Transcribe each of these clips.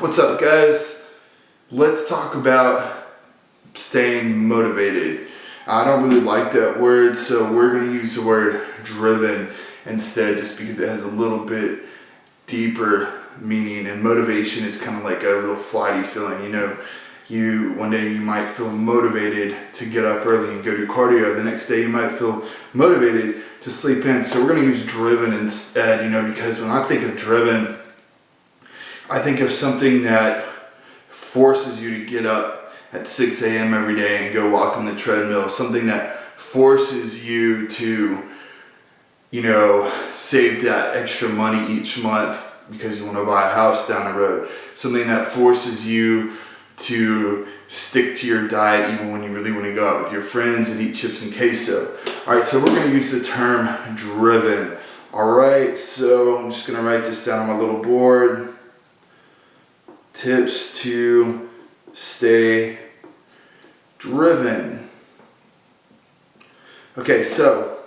What's up, guys? Let's talk about staying motivated. I don't really like that word, so we're going to use the word driven instead, just because it has a little bit deeper meaning. And motivation is kind of like a real flighty feeling. One day you might feel motivated to get up early and go do cardio. The next day you might feel motivated to sleep in. So we're going to use driven instead, because when I think of driven, I think of something that forces you to get up at 6 a.m. every day and go walk on the treadmill. Something that forces you to, save that extra money each month because you want to buy a house down the road. Something that forces you to stick to your diet even when you really want to go out with your friends and eat chips and queso. All right, so we're going to use the term driven. All right, so I'm just going to write this down on my little board. Tips to stay driven. Okay, so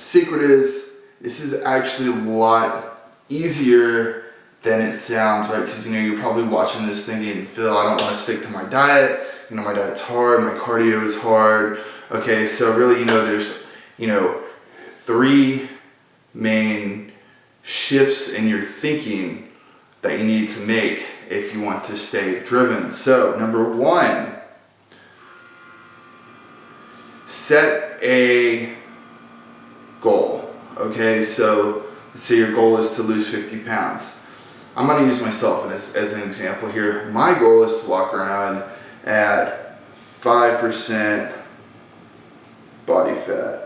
secret is this is actually a lot easier than it sounds, right? Because you're probably watching this thinking, Phil, I don't want to stick to my diet. My diet's hard, my cardio is hard. Okay, so really, there's three main shifts in your thinking that you need to make if you want to stay driven. So, number one, set a goal. Okay, so let's say your goal is to lose 50 pounds. I'm going to use myself as an example here. My goal is to walk around at 5% body fat.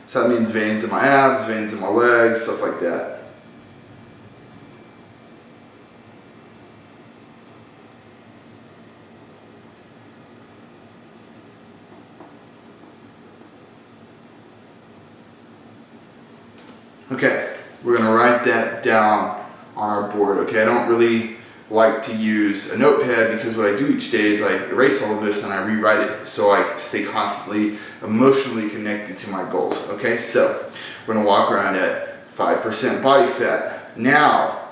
So that means veins in my abs, veins in my legs, stuff like that. Okay, we're going to write that down on our board. Okay, I don't really like to use a notepad because what I do each day is I erase all of this and I rewrite it so I stay constantly emotionally connected to my goals. Okay, so we're going to walk around at 5% body fat. Now,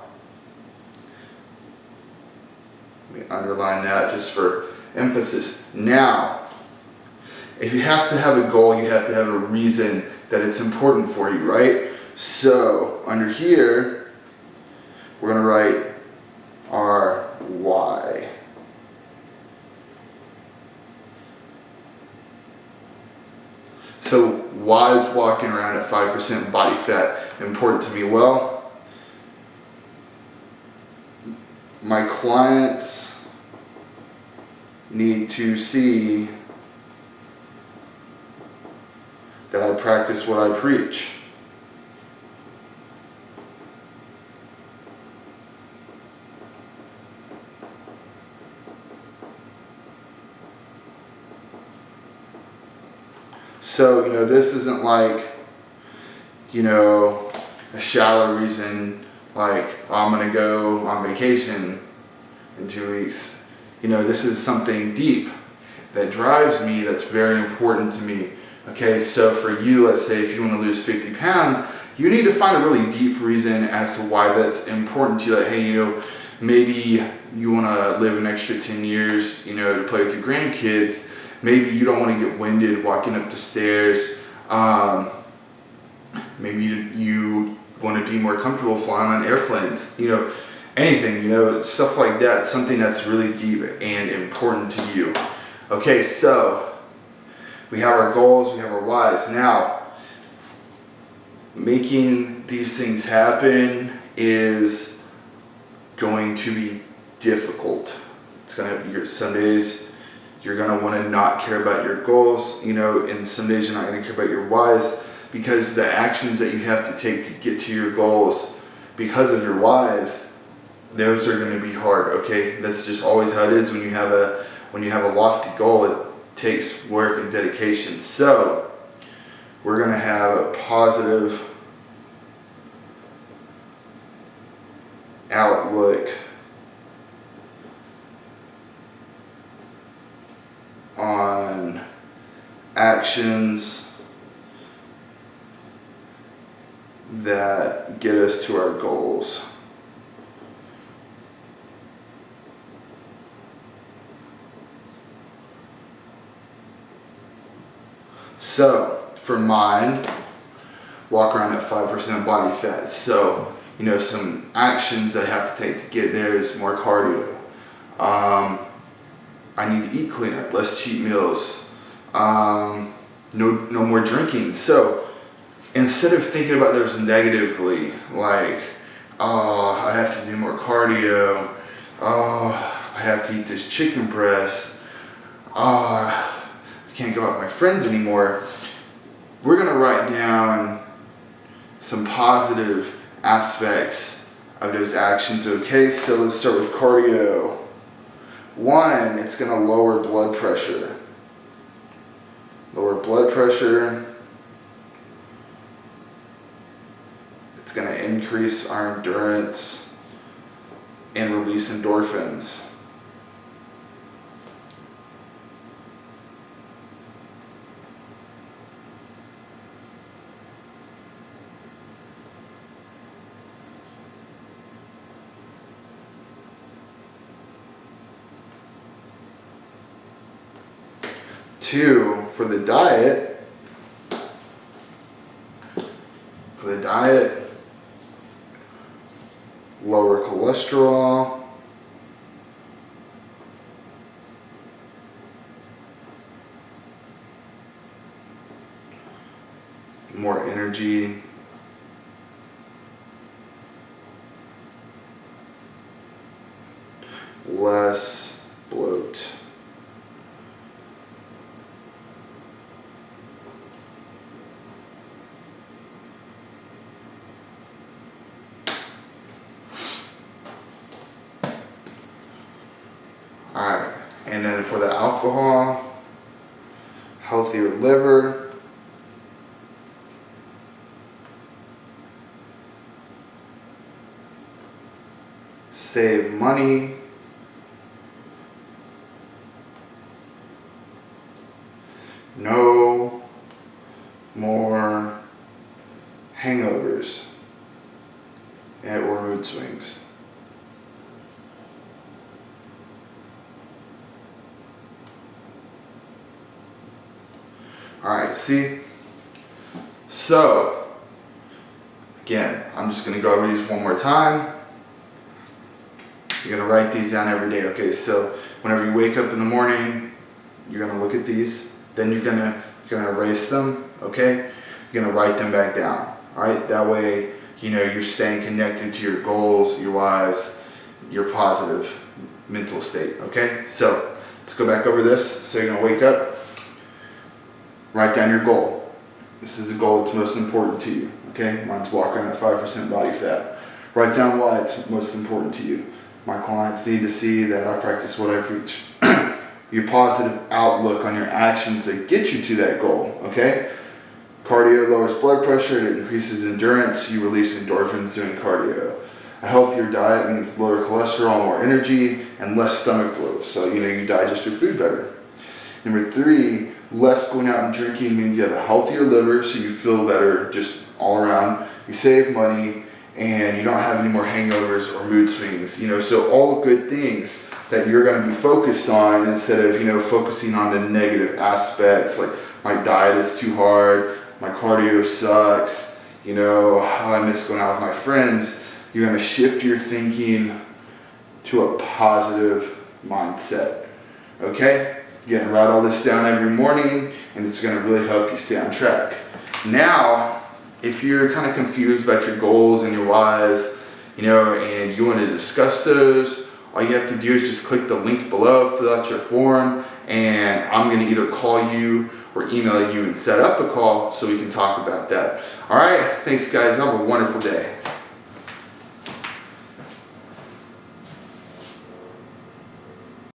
let me underline that just for emphasis. Now, if you have to have a goal, you have to have a reason that it's important for you, right? So under here, we're going to write our why. So why is walking around at 5% body fat important to me? Well, my clients need to see that I practice what I preach. So, this isn't like, a shallow reason like, I'm going to go on vacation in 2 weeks. This is something deep that drives me, that's very important to me. Okay, so for you, let's say if you want to lose 50 pounds, you need to find a really deep reason as to why that's important to you. Like, hey, maybe you want to live an extra 10 years, to play with your grandkids. Maybe you don't want to get winded walking up the stairs. Maybe you want to be more comfortable flying on airplanes. Anything, stuff like that. Something that's really deep and important to you. Okay, so we have our goals, we have our whys. Now, making these things happen is going to be difficult. Some days you're going to want to not care about your goals, and some days you're not going to care about your whys, because the actions that you have to take to get to your goals because of your whys, those are going to be hard. Okay, that's just always how it is when you have a lofty goal. It takes work and dedication. So we're going to have a positive outlook on actions that get us to our goals. So for mine, walk around at 5% body fat. So, you know, some actions that I have to take to get there is more cardio. I need to eat cleaner, less cheat meals, no more drinking. So instead of thinking about those negatively, like, oh, I have to do more cardio, oh, I have to eat this chicken breast, oh, I can't go out with my friends anymore, we're gonna write down some positive aspects of those actions, okay? So let's start with cardio. 1, it's gonna lower blood pressure. Lower blood pressure. It's gonna increase our endurance and release endorphins. Two, for the diet, lower cholesterol, more energy, less bloat. Alright, and then for the alcohol, healthier liver, save money, no more hangovers or mood swings. Alright, see? So, again, I'm just going to go over these one more time. You're going to write these down every day, okay? So, whenever you wake up in the morning, you're going to look at these, then you're going to erase them, okay? You're going to write them back down, alright? That way, you know, you're staying connected to your goals, your whys, your positive mental state, okay? So, let's go back over this. So, you're going to wake up. Write down your goal. This is the goal that's most important to you, okay? Mine's walk around at 5% body fat. Write down why it's most important to you. My clients need to see that I practice what I preach. Your positive outlook on your actions that get you to that goal, okay? Cardio lowers blood pressure, it increases endurance, you release endorphins doing cardio. A healthier diet means lower cholesterol, more energy, and less stomach bloat. So, you know, you digest your food better. Number 3, less going out and drinking means you have a healthier liver, so you feel better just all around. You save money, and you don't have any more hangovers or mood swings. You know, so all good things that you're going to be focused on instead of, you know, focusing on the negative aspects, like my diet is too hard, my cardio sucks, you know, how I miss going out with my friends. You're going to shift your thinking to a positive mindset. Okay? Again, write all this down every morning, and it's going to really help you stay on track. Now, if you're kind of confused about your goals and your whys, you know, and you want to discuss those, all you have to do is just click the link below, fill out your form, and I'm going to either call you or email you and set up a call so we can talk about that. All right, thanks guys. Have a wonderful day.